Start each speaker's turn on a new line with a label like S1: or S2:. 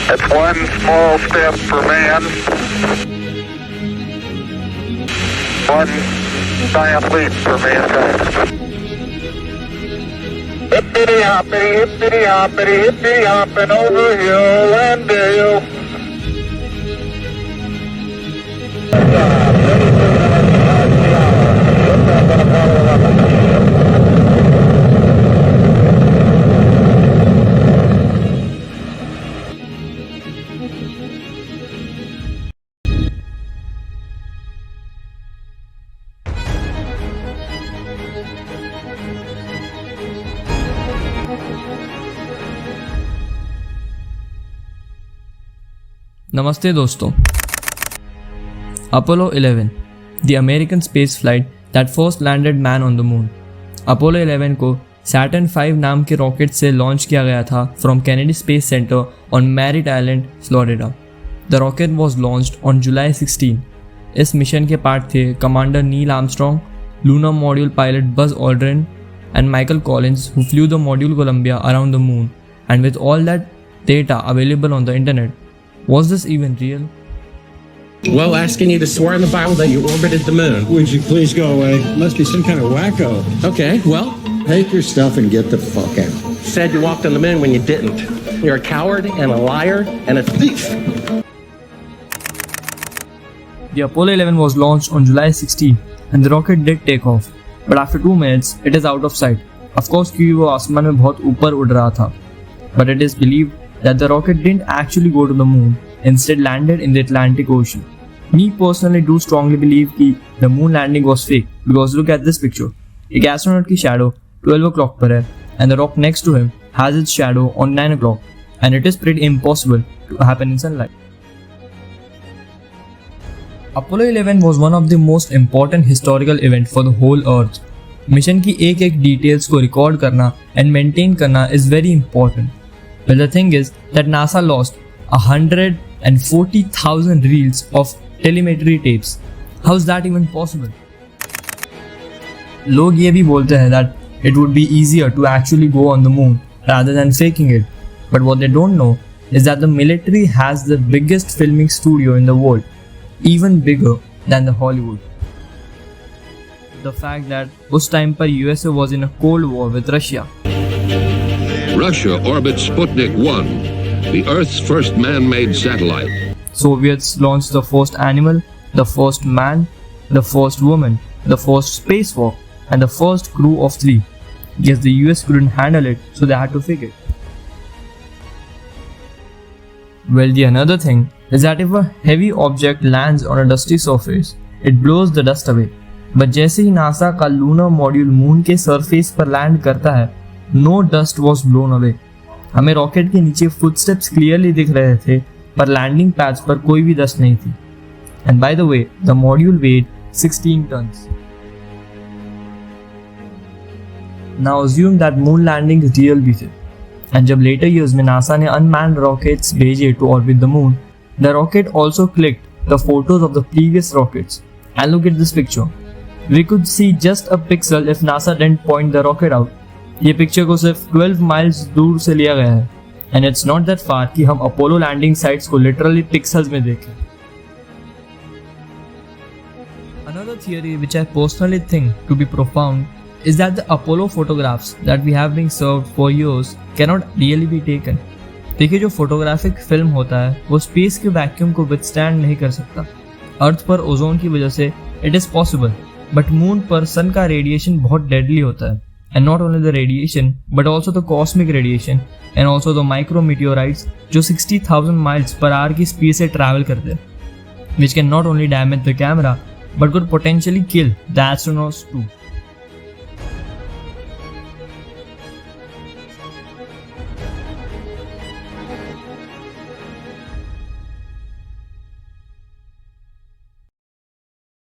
S1: It's one small step for man, one giant leap for mankind. Hippity hoppity, hippity hoppity, hippity hopping over hill and dale.
S2: नमस्ते दोस्तों। Apollo 11, the American space flight that first landed man on the moon. Apollo 11 को Saturn V नाम के rocket से launch किया गया था from Kennedy Space Center on Merritt Island, Florida. The rocket was launched on July 16. इस mission के part थे commander Neil Armstrong, lunar module pilot Buzz Aldrin and Michael Collins, who flew the module Columbia around the moon. And with all that data available on the internet, was this even real?
S3: Well, asking you to swear in the Bible that you orbited the moon.
S4: Would you please go away? Must be some kind of wacko.
S3: Okay, well,
S4: Take your stuff and get the fuck out.
S3: said you walked on the moon when you didn't. You're a coward and a liar and a thief.
S2: The Apollo 11 was launched on July 16 and the rocket did take off. But after 2 minutes, it is out of sight. Of course, क्योंकि वो आसमान में बहुत ऊपर उड़ रहा था. But it is believed that the rocket didn't actually go to the moon, instead landed in the Atlantic Ocean. Me personally do strongly believe that the moon landing was fake, because look at this picture. एक astronaut की shadow 12 o'clock पर है, and the rock next to him has its shadow on 9 o'clock, and it is pretty impossible to happen in sunlight. Apollo 11 was one of the most important historical event for the whole Earth. Mission की एक details को record करना and maintain करना is very important. But the thing is that NASA lost 140,000 reels of telemetry tapes. How is that even possible? लोग ये भी बोलते हैं that it would be easier to actually go on the moon rather than faking it. But what they don't know is that the military has the biggest filming studio in the world, even bigger than the Hollywood. The fact that उस time पर USA was in a cold war with Russia.
S5: Russia orbits Sputnik 1, the Earth's first man-made satellite.
S2: Soviets launched the first animal, the first man, the first woman, the first spacewalk, and the first crew of 3. Guess the US couldn't handle it, so they had to fake it. Well, the another thing is that if a heavy object lands on a dusty surface, it blows the dust away. But जैसे ही NASA का lunar module moon के surface पर land करता है, no dust was blown away. हमें rocket के नीचे footsteps clearly दिख रहे थे, पर लैंडिंग पैड्स पर कोई भी डस्ट नहीं थी. And by the way, the module weighed 16 tons. Now assume that moon landing is real भी थे. And जब later years में नासा ने unmanned rockets भेजे to orbit the moon, the rocket also clicked the photos of the previous rockets. And look at this picture. We could see just a pixel if NASA didn't point the rocket out. ये picture को सिर्फ 12 miles दूर से लिया गया है. And it's not that far कि हम अपोलो लैंडिंग साइट्स को लिटरली पिक्सल्स में देखें. Another theory which I personally think to be profound is that the Apollo photographs that we have been served for years cannot really be taken. देखिए, जो photographic film होता है वो space के vacuum को withstand नहीं कर सकता. अर्थ पर ओजोन की वजह से it is possible, but moon पर सन का रेडिएशन बहुत डेडली होता है. And not only the radiation, but also the cosmic radiation and also the micrometeorites जो 60,000 miles per hour की speed से travel करते हैं, which can not only damage the camera but could potentially kill the astronauts too.